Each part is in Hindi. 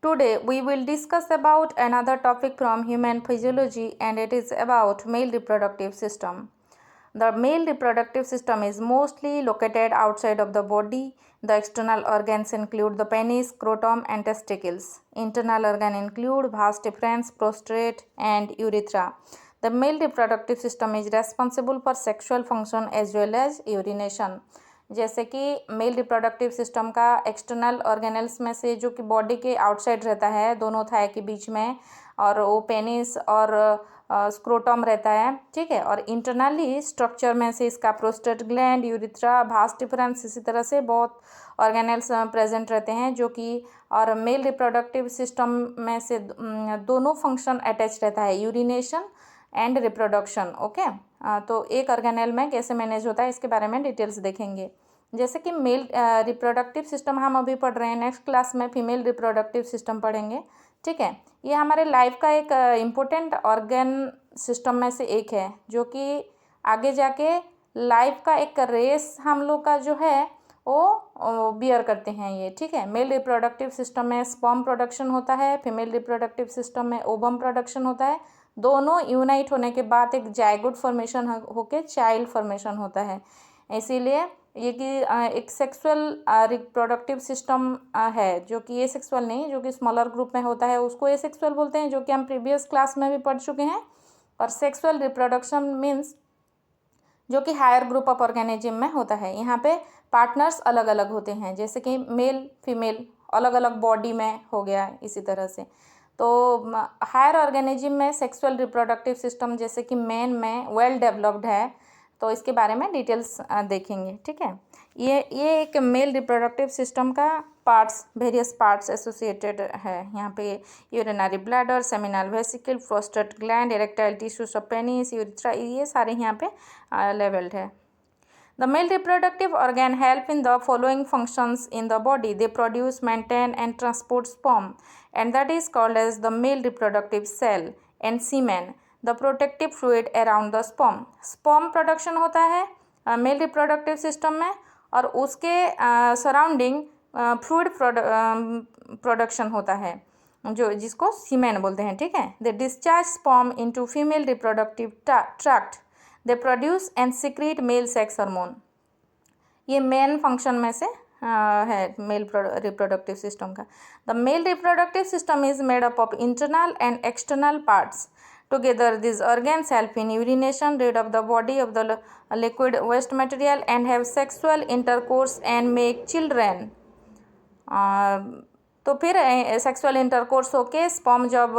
Today we will discuss about another topic from human physiology, and it is about male reproductive system. The male reproductive system is mostly located outside of the body. The external organs include the penis, scrotum and testicles. Internal organs include vas deferens, prostate and urethra. The male reproductive system is responsible for sexual function as well as urination. जैसे कि मेल रिप्रोडक्टिव सिस्टम का एक्सटर्नल ऑर्गेनल्स में से जो कि बॉडी के आउटसाइड रहता है दोनों थाई के बीच में, और वो पेनिस और स्क्रोटम रहता है, ठीक है। और इंटरनली स्ट्रक्चर में से इसका प्रोस्टेट ग्लैंड, यूरिथ्रा, भास डिफरेंस, इसी तरह से बहुत ऑर्गेनल्स प्रेजेंट रहते हैं जो कि, और मेल रिप्रोडक्टिव सिस्टम में से दोनों फंक्शन अटैच रहता है, यूरिनेशन एंड रिप्रोडक्शन। ओके, तो एक ऑर्गेनल में कैसे मैनेज होता है इसके बारे में डिटेल्स देखेंगे। जैसे कि मेल रिप्रोडक्टिव सिस्टम हम अभी पढ़ रहे हैं, नेक्स्ट क्लास में फीमेल रिप्रोडक्टिव सिस्टम पढ़ेंगे, ठीक है। ये हमारे लाइफ का एक इम्पोर्टेंट ऑर्गन सिस्टम में से एक है जो कि आगे जाके लाइफ का एक रेस हम लोग का जो है वो बियर करते हैं ये, ठीक है। मेल रिप्रोडक्टिव सिस्टम में स्पर्म प्रोडक्शन होता है, फीमेल रिप्रोडक्टिव सिस्टम में ओवम प्रोडक्शन होता है। दोनों यूनाइट होने के बाद एक जाइगोट फॉर्मेशन होके चाइल्ड फॉर्मेशन होता है। इसीलिए ये कि एक सेक्सुअल रिप्रोडक्टिव सिस्टम है जो कि ये सेक्सुअल नहीं, जो कि स्मॉलर ग्रुप में होता है उसको ये सेक्सुअल बोलते हैं, जो कि हम प्रीवियस क्लास में भी पढ़ चुके हैं। और सेक्सुअल रिप्रोडक्शन मीन्स जो कि हायर ग्रुप ऑफ ऑर्गेनिज्म में होता है। यहाँ पे पार्टनर्स अलग अलग होते हैं, जैसे कि मेल फीमेल अलग अलग बॉडी में हो गया, इसी तरह से। तो हायर ऑर्गेनिज्म में सेक्सुअल रिप्रोडक्टिव सिस्टम जैसे कि मेन में वेल डेवलप्ड है, तो इसके बारे में डिटेल्स देखेंगे, ठीक है। ये एक मेल रिप्रोडक्टिव सिस्टम का पार्ट्स, वेरियस पार्ट्स एसोसिएटेड है यहाँ पे। Urinary bladder, seminal vesicle, prostate gland, erectile tissues of penis, urethra, ये सारे यहाँ पे लेवल्ड है। The male reproductive organ help in the following functions in the body. They produce, maintain and transport sperm, and that is called as the male reproductive cell, and semen, the protective fluid around the sperm. Sperm production होता है मेल रिप्रोडक्टिव सिस्टम में, और उसके सराउंडिंग फ्लूइड प्रोडक्शन होता है जो जिसको सीमेन बोलते हैं, ठीक है। They discharge sperm into female reproductive tract. They produce and secrete male sex hormone. ये मेन फंक्शन में से है मेल रिप्रोडक्टिव सिस्टम का। The male reproductive system is made up of internal and external parts. Together these organs help in urination, rid of the body of the liquid waste material, and have sexual intercourse and make children. तो फिर सेक्सुअल इंटरकोर्स होके स्पर्म जब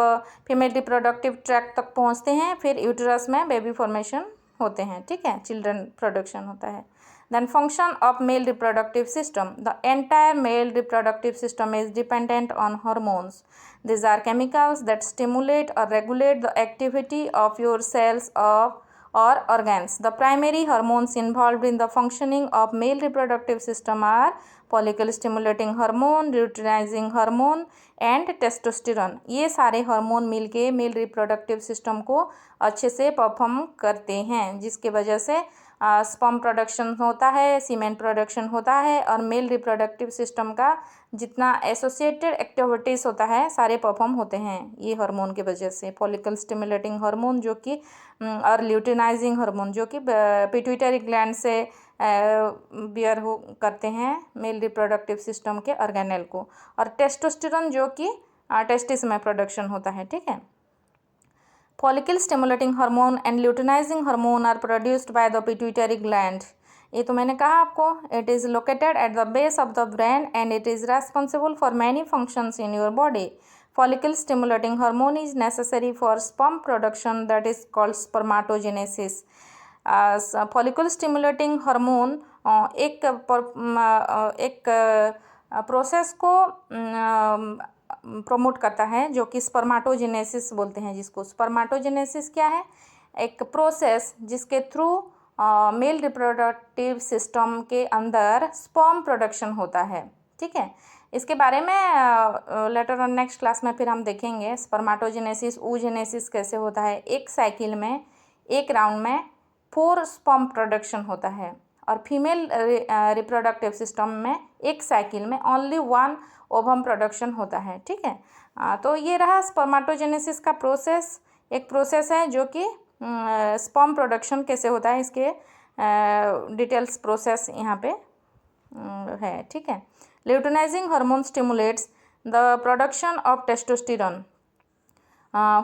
फीमेल रिप्रोडक्टिव ट्रैक्ट तक पहुंचते हैं, फिर यूटरस में बेबी फॉर्मेशन होते हैं, ठीक है, चिल्ड्रन प्रोडक्शन होता है। Then function of male reproductive system. The entire male reproductive system is dependent on hormones. These are chemicals that stimulate or regulate the activity of your cells or organs. The primary hormones involved in the functioning of male reproductive system are follicle stimulating hormone, luteinizing hormone and testosterone. ये सारे हार्मोन मिलके मेल रिप्रोडक्टिव सिस्टम को अच्छे से परफॉर्म करते हैं, जिसके वजह से स्पर्म प्रोडक्शन होता है, सीमेन प्रोडक्शन होता है, और मेल रिप्रोडक्टिव सिस्टम का जितना एसोसिएटेड एक्टिविटीज़ होता है सारे परफॉर्म होते हैं ये हार्मोन की वजह से। फॉलिकल स्टिमुलेटिंग हार्मोन जो कि, और ल्यूटिनाइजिंग हार्मोन जो कि पिट्यूटरी ग्लैंड से बियर हो करते हैं मेल रिप्रोडक्टिव सिस्टम के ऑर्गेनेल को, और टेस्टोस्टेरोन जो कि टेस्टिस में प्रोडक्शन होता है, ठीक है। Follicle stimulating hormone and luteinizing hormone are produced by the pituitary gland. ये तो मैंने कहा आपको, it is located at the base of the brain and it is responsible for many functions in your body. Follicle stimulating hormone is necessary for sperm production, that is called spermatogenesis. Follicle stimulating hormone एक प्रोसेस को प्रमोट करता है जो कि स्पर्माटोजेनेसिस बोलते हैं, जिसको स्पर्माटोजेनेसिस क्या है, एक प्रोसेस जिसके थ्रू मेल रिप्रोडक्टिव सिस्टम के अंदर स्पर्म प्रोडक्शन होता है, ठीक है। इसके बारे में लेटर ऑन नेक्स्ट क्लास में फिर हम देखेंगे स्पर्माटोजेनेसिस, oogenesis कैसे होता है। एक साइकिल में, एक राउंड में 4 स्पर्म प्रोडक्शन होता है, और फीमेल रिप्रोडक्टिव सिस्टम में एक साइकिल में ओनली 1 ओवम प्रोडक्शन होता है, ठीक है। तो ये रहा स्पर्माटोजेनेसिस का प्रोसेस। एक प्रोसेस है जो कि स्पर्म प्रोडक्शन कैसे होता है इसके डिटेल्स प्रोसेस यहाँ पे है, ठीक है। Luteinising hormone stimulates the production of testosterone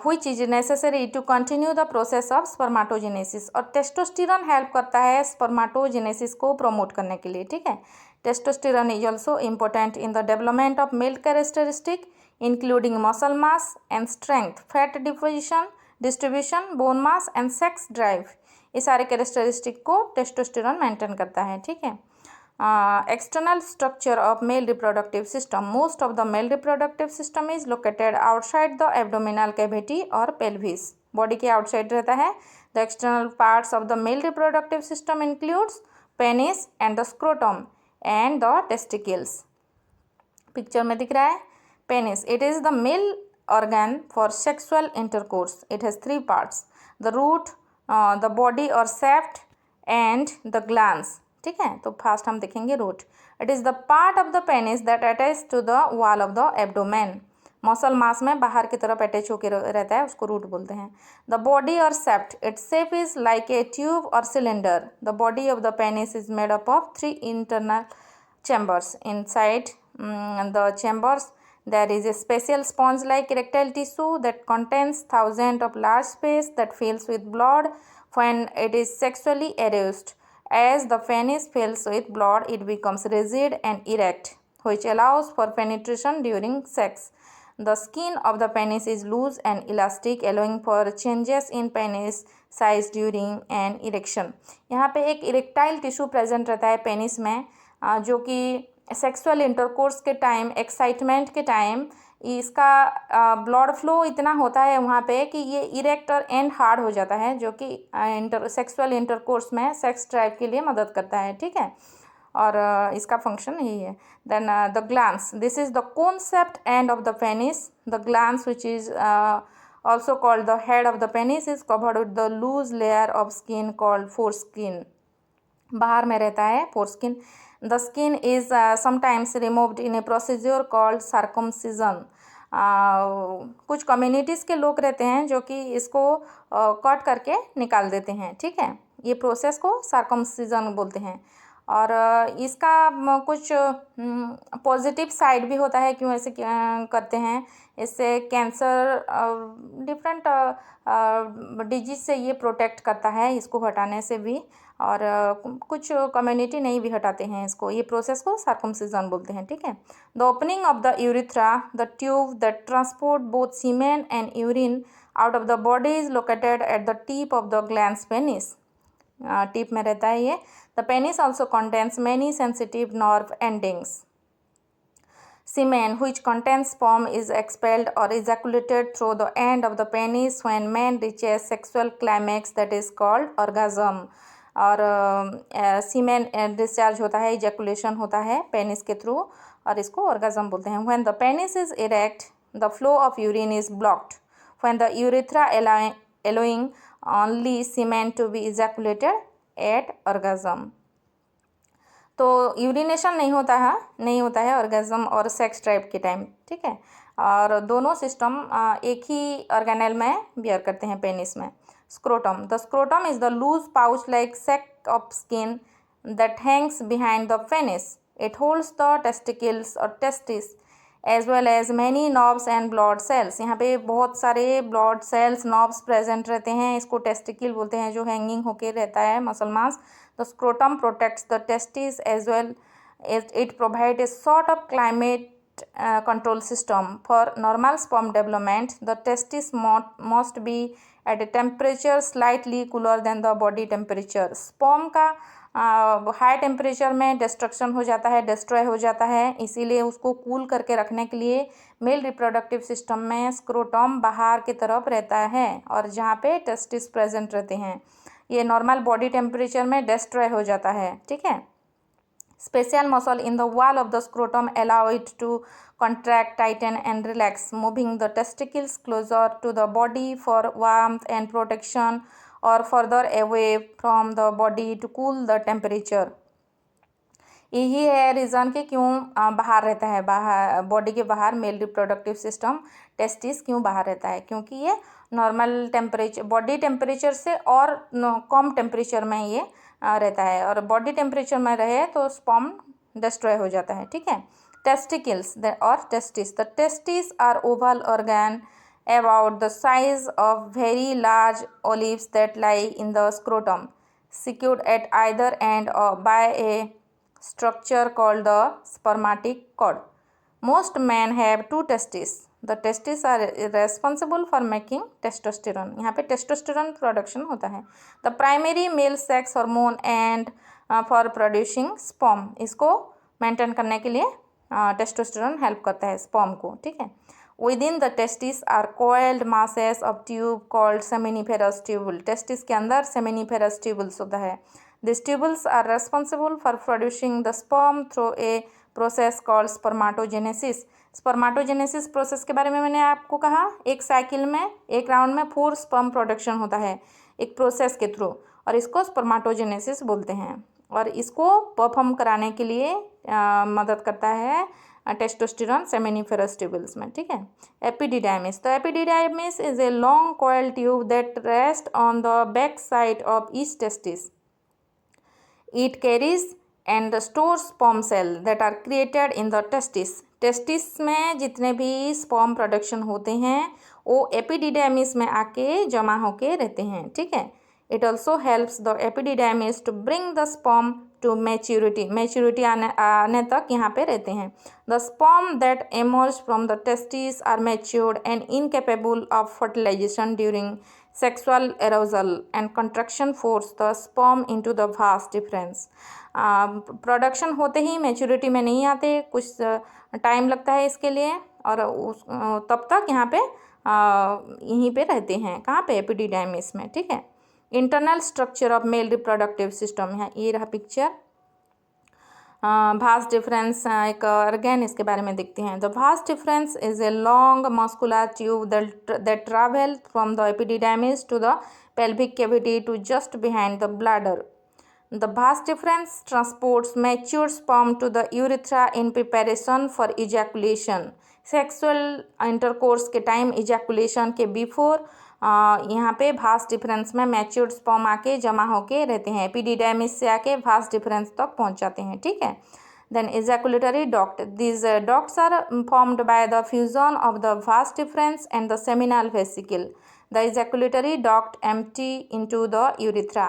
which is necessary to continue the process of spermatogenesis। और टेस्टोस्टेरोन हेल्प करता है स्पर्माटोजेनेसिस को प्रमोट करने के लिए, ठीक है। Testosterone is also important in the development of male characteristic including muscle mass and strength, fat distribution, bone mass and sex drive. ये सारे कैरेक्टरिस्टिक को टेस्टोस्टेरोन मेंटेन करता है, ठीक है। External structure of male reproductive system. Most of the male reproductive system is located outside the abdominal cavity or pelvis. Body के outside रहता है. The external parts of the male reproductive system includes penis and the scrotum and the testicles. Picture में दिख रहा है penis. It is the male organ for sexual intercourse. It has 3 parts: the root, the body or shaft and the glans. ठीक है, तो फास्ट हम देखेंगे root. It is the part of the penis that attach to the wall of the abdomen. Muscle mass में बाहर की तरफ अटैच होकर रहता है, उसको रूट बोलते हैं। The body or shaft, its shape is like a tube or cylinder. The body of the penis is made up of 3 internal chambers. Inside the chambers there is a special sponge-like erectile tissue that contains thousands of large space that fills with blood when it is sexually aroused. As the penis fills with blood, it becomes rigid and erect, which allows for penetration during sex. The skin of the penis is loose and elastic, allowing for changes in penis size during an erection. यहाँ पे एक इरेक्टाइल टिश्यू प्रेजेंट रहता है पेनिस में, जो कि सेक्सुअल इंटरकोर्स के टाइम, एक्साइटमेंट के टाइम इसका ब्लड फ्लो इतना होता है वहाँ पे कि ये इरेक्ट और एंड हार्ड हो जाता है, जो कि सेक्सुअल इंटरकोर्स में सेक्स ड्राइव के लिए मदद करता है, ठीक है। और इसका फंक्शन यही है। Then the glands, this is the concept end of the penis. The glands which is also called the head of the penis is covered with the loose layer of skin called foreskin. बाहर में रहता है foreskin. The skin is sometimes removed in a procedure called circumcision. कुछ कम्युनिटीज़ के लोग रहते हैं जो कि इसको कट करके निकाल देते हैं, ठीक है। ये प्रोसेस को सर्कमसिजन बोलते हैं। और इसका कुछ पॉजिटिव साइड भी होता है, क्यों ऐसे करते हैं। इससे कैंसर, डिफरेंट डिजीज से ये प्रोटेक्ट करता है, इसको हटाने से भी। और कुछ कम्युनिटी नहीं भी हटाते हैं इसको। ये प्रोसेस को सर्कमसिजन बोलते हैं, ठीक है। The opening of the urethra, the tube that transport both semen and urine out of the body is located at the tip of the glands penis. Tip में रहता है ये। The penis also contains many sensitive nerve endings. Semen, which contains sperm, is expelled or ejaculated through the end of the penis when man reaches sexual climax, that is called orgasm. और सीमेन डिस्चार्ज होता है, इजैकुलेशन होता है पेनिस के थ्रू, और इसको ऑर्गाज्म बोलते हैं। When the penis is erect, the flow of urine is blocked when the urethra allowing only semen to be ejaculated at orgasm। तो यूरिनेशन नहीं होता है ऑर्गेज्म और सेक्स ड्राइव के टाइम, ठीक है। और दोनों सिस्टम एक ही ऑर्गेनेल में बियर करते हैं पेनिस में। Scrotum, the scrotum is the loose pouch like sac of skin that hangs behind the penis. It holds the testicles और testis as well as many nerves and blood cells. यहाँ पे बहुत सारे ब्लड सेल्स, नर्व्स प्रेजेंट रहते हैं। इसको टेस्टिकल बोलते हैं, जो हैंगिंग होके रहता है muscle mass. The scrotum protects the testes as well as it provides a sort of climate control system. For normal sperm development, the testes must be at a temperature slightly cooler than the body temperature. Sperm का हाई टेम्परेचर में डिस्ट्रक्शन हो जाता है, डिस्ट्रॉय हो जाता है, इसीलिए उसको कूल करके रखने के लिए मेल रिप्रोडक्टिव सिस्टम में स्क्रोटम बाहर की तरफ रहता है, और जहाँ पे टेस्टिस प्रेजेंट रहते हैं ये नॉर्मल बॉडी टेम्परेचर में डिस्ट्रॉय हो जाता है, ठीक है। Special muscle in the wall of the scrotum allow it to contract, tighten and relax, moving the testicles closer to the body for warmth and protection or further away from the body to cool the temperature. यही है रीज़न कि क्यों बाहर रहता है, बाहर बॉडी के बाहर मेल रिप्रोडक्टिव सिस्टम टेस्टिस क्यों बाहर रहता है, क्योंकि ये नॉर्मल टेम्परेचर बॉडी टेम्परेचर से और कम टेम्परेचर में ये रहता है, और बॉडी टेम्परेचर में रहे तो स्पर्म डिस्ट्रॉय हो जाता है, ठीक है. टेस्टिकल्स और testis. The testis are oval organ about the size of very large olives that lie in the scrotum, secured at either end by a structure called the spermatic cord. Most men have two testes. The testes are responsible for making testosterone. यहाँ पे testosterone production होता है. The primary male sex hormone and for producing sperm. इसको maintain करने के लिए testosterone help करता है sperm को, ठीक है. Within the testes are coiled masses of tube called seminiferous tubule. Testis के अंदर seminiferous tubules होता है. These tubules are responsible for producing the sperm through a process called spermatogenesis. Spermatogenesis process के बारे में मैंने आपको कहा, एक साइकिल में एक राउंड में 4 sperm प्रोडक्शन होता है एक प्रोसेस के थ्रू, और इसको स्पर्माटोजेनेसिस बोलते हैं, और इसको परफॉर्म कराने के लिए मदद करता है टेस्टोस्टेरोन सेमिनिफेरस ट्यूबल्स में, ठीक है. एपिडिडाइमिस. तो epididymis is a long coil tube that rest on the back side of each testis. It carries and store sperm cell that are created in the testis. Testis में जितने भी स्पर्म प्रोडक्शन होते हैं वो एपिडिडाइमिस में आके जमा होके रहते हैं, ठीक है. It also helps the epididymis to bring the sperm to maturity आने तक यहाँ पे रहते हैं. The sperm that emerge from the testis are matured and incapable of fertilization during sexual arousal and contraction force the sperm into the vas deferens. Production होते ही मैच्योरिटी में नहीं आते, कुछ टाइम लगता है इसके लिए, और तब तक यहाँ पे यहीं पे रहते हैं, कहाँ पे, एपिडिडाइमिस में, ठीक है. Internal structure of male reproductive system है, ये रहा पिक्चर. भास्ट डिफरेंस एक अगेन इसके बारे में देखते हैं. The vas deferens is a long muscular tube that travel from the epididymis to the pelvic cavity to just behind the bladder. The vas deferens transports mature sperm to the urethra in preparation for ejaculation. Sexual intercourse के टाइम इजैकुलेशन के बिफोर यहाँ पे भास डिफरेंस में मैच्योर्ड स्पर्म आके जमा होके रहते हैं, एपिडिडाइमिस से आके भास डिफरेंस तक पहुँच जाते हैं, ठीक है. Then ejaculatory duct. These ducts are formed by the fusion of the vas deferens and the seminal vesicle. The ejaculatory duct empty into the urethra.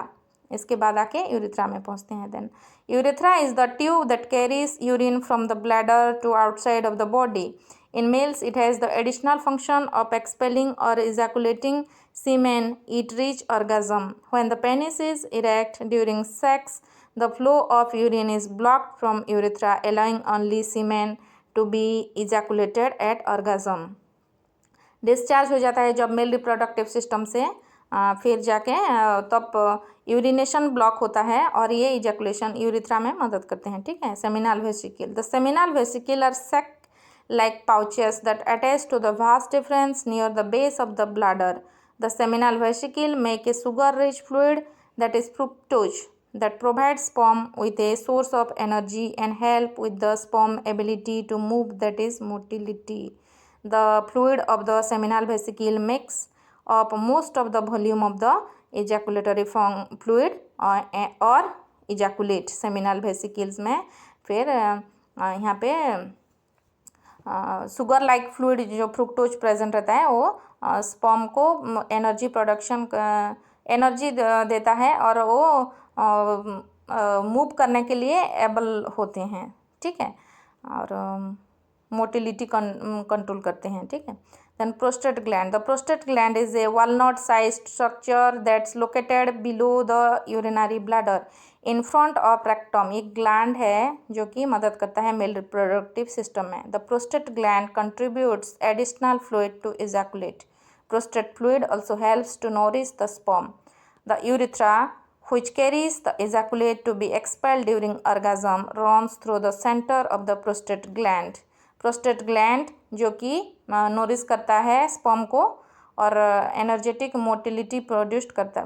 इसके बाद आके यूरिथ्रा में पहुँचते हैं. Then urethra is the tube that carries urine from the bladder to outside of the body. In males, it has the additional function of expelling or ejaculating semen at reach orgasm. When the penis is erect during sex, the flow of urine is blocked from urethra, allowing only semen to be ejaculated at orgasm. Discharge हो जाता है जब मेल रिप्रोडक्टिव सिस्टम से फिर जाके तब यूरिनेशन ब्लॉक होता है और ये इजैकुलेशन यूरिथ्रा में मदद करते हैं, ठीक है. Seminal vesicle. The seminal vesicle are sac like pouches that attach to the vas deferens near the base of the bladder. The seminal vesicle make a sugar-rich fluid that is fructose that provides sperm with a source of energy and help with the sperm ability to move, that is motility. The fluid of the seminal vesicle makes up most of the volume of the ejaculatory fluid और ejaculate seminal vesicles में. फिर यहाँ पे शुगर लाइक फ्लूइड जो फ्रुक्टोज प्रेजेंट रहता है वो स्पर्म को एनर्जी प्रोडक्शन एनर्जी देता है और वो मूव करने के लिए एबल होते हैं, ठीक है, और मोटिलिटी कंट्रोल करते हैं, ठीक है. Then prostate gland. The prostate gland is a walnut sized structure that's located below the urinary bladder in front of rectum. एक ग्लैंड है जो कि मदद करता है मेल रिप्रोडक्टिव सिस्टम में. The prostate gland contributes additional fluid to ejaculate. Prostate fluid also helps to nourish the sperm. The urethra which carries the ejaculate to be expelled during orgasm runs through the center of the prostate gland. Prostate gland जो कि नोरिश करता है स्पर्म को और एनर्जेटिक मोटिलिटी प्रोड्यूस करता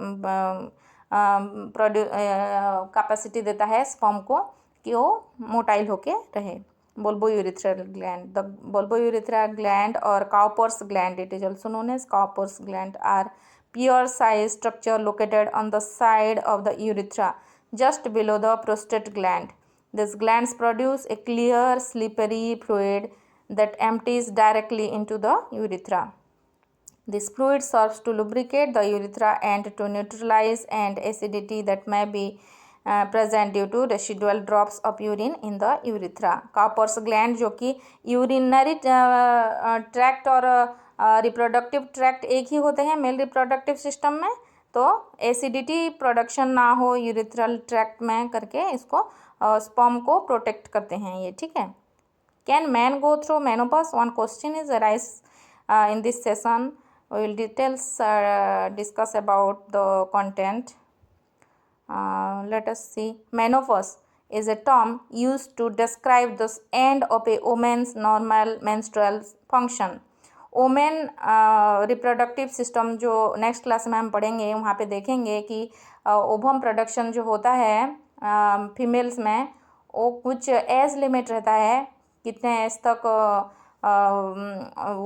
कैपेसिटी देता है स्पर्म को कि वो मोटाइल होके रहे. Bulbourethral gland. The bulbourethral gland or Cowper's gland, it is also known as Cowper's gland, are pear-sized structure located on the side of the urethra, just below the prostate gland. These glands produce a clear, slippery fluid that empties directly into the urethra. This fluid serves to lubricate the urethra and to neutralize and acidity that may be present due to residual drops of urine in the urethra. Cowper's gland जो कि यूरिनरी ट्रैक्ट और रिप्रोडक्टिव ट्रैक्ट एक ही होते हैं मेल रिप्रोडक्टिव सिस्टम में, तो एसिडिटी प्रोडक्शन ना हो यूरिथ्रल ट्रैक्ट में करके इसको स्पर्म को प्रोटेक्ट करते हैं ये. ठीक है. Can man go through menopause? One question is arise in this session. We will details discuss about the content. Let us see. Menopause is a term used to describe the end of a woman's normal menstrual function. Women reproductive system जो नेक्स्ट क्लास में हम पढ़ेंगे वहाँ पे देखेंगे कि ओवम प्रोडक्शन जो होता है फीमेल्स में वो कुछ एज लिमिट रहता है, कितने एज तक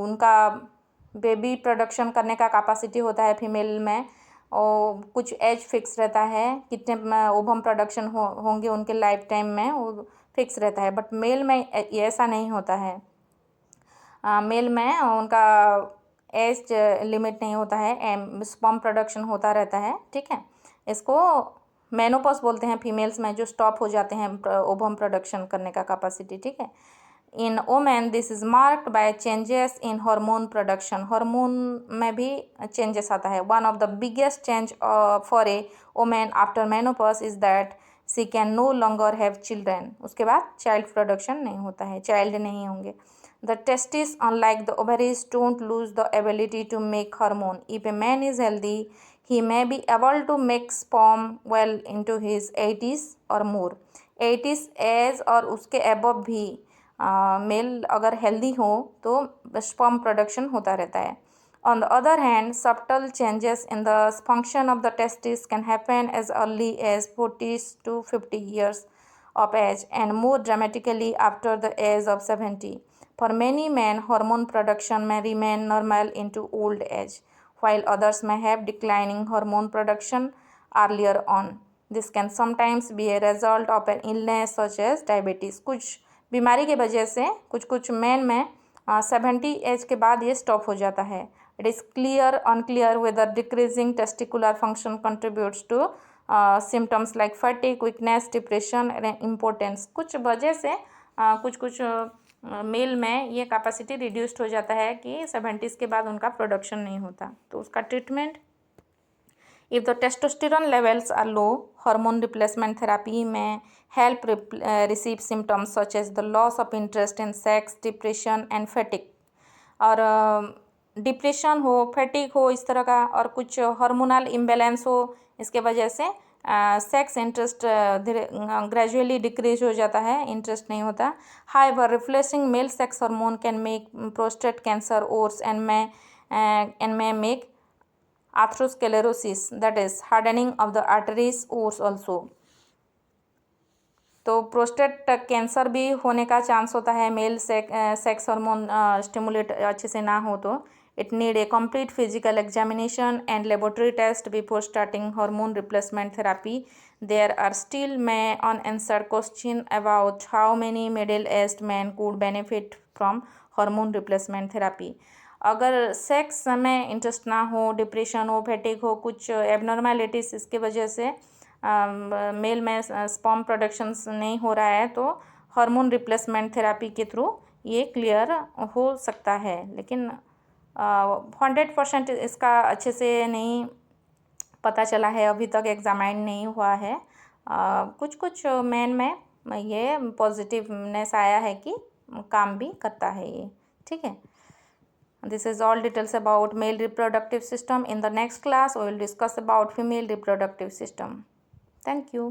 उनका बेबी प्रोडक्शन करने का कैपेसिटी होता है फीमेल में, और कुछ एज फिक्स रहता है, कितने ओवम प्रोडक्शन होंगे उनके लाइफ टाइम में वो फिक्स रहता है. बट मेल में ऐसा नहीं होता है. मेल में उनका एज लिमिट नहीं होता है, स्पर्म प्रोडक्शन होता रहता है. ठीक है. इसको मेनोपॉज बोलते हैं फीमेल्स में, जो स्टॉप हो जाते हैं ओवम प्रोडक्शन करने का कैपेसिटी. ठीक है. In women this is marked by changes in hormone production. Hormone में भी चेंजेस आता है. One of the biggest change for a women after menopause is that she can no longer have children. उसके बाद चाइल्ड प्रोडक्शन नहीं होता है, चाइल्ड नहीं होंगे. The testes, unlike the ovaries, don't lose the ability to make hormone. If a man is healthy, he may be able to make sperm well into his 80s or more. 80s age और उसके above भी मेल अगर हेल्दी हो तो स्पर्म प्रोडक्शन होता रहता है. On the other hand, subtle changes in the function of the testes can happen as early as 40 to 50 years of age and more dramatically after the age of 70. For many men, hormone production may remain normal into old age, while others may have declining hormone production earlier on. This can sometimes be a result of an illness such as diabetes. कुछ बीमारी के वजह से कुछ मेन में 70 एज के बाद ये स्टॉप हो जाता है. It is unclear whether decreasing testicular function contributes to symptoms like fatigue, weakness, depression and importance. कुछ वजह से कुछ मेल में ये कैपेसिटी रिड्यूस्ड हो जाता है कि 70s के बाद उनका प्रोडक्शन नहीं होता. तो उसका treatment, if the testosterone levels are low, hormone replacement therapy may help receive symptoms such as the loss of interest in sex, depression and fatigue. और डिप्रेशन हो, फैटिक हो इस तरह का, और कुछ हार्मोनल इम्बैलेंस हो, इसके वजह से सेक्स इंटरेस्ट ग्रेजुअली डिक्रीज हो जाता है, इंटरेस्ट नहीं होता. However replacing male sex hormone can make prostate cancer worse and may make atherosclerosis, that is hardening of the arteries worse also. तो प्रोस्टेट कैंसर भी होने का चांस होता है मेल सेक्स हार्मोन स्टिमुलेट अच्छे से ना हो तो. It need a complete physical examination and laboratory test before starting hormone replacement therapy. There are still may unanswered question about how many middle-aged men could benefit from hormone replacement therapy. अगर सेक्स में इंटरेस्ट ना हो, डिप्रेशन हो, फैटिक हो, कुछ एबनॉर्मेलिटीज़ इसके वजह से मेल में स्पर्म प्रोडक्शन नहीं हो रहा है, तो हार्मोन रिप्लेसमेंट थेरापी के थ्रू ये क्लियर हो सकता है. लेकिन 100% इसका अच्छे से नहीं पता चला है, अभी तक एग्जामाइन नहीं हुआ है. कुछ मेन में ये पॉजिटिवनेस आया है कि काम भी करता है ये. ठीक है. This is all details about male reproductive system. In the next class, we will discuss about female reproductive system. Thank you.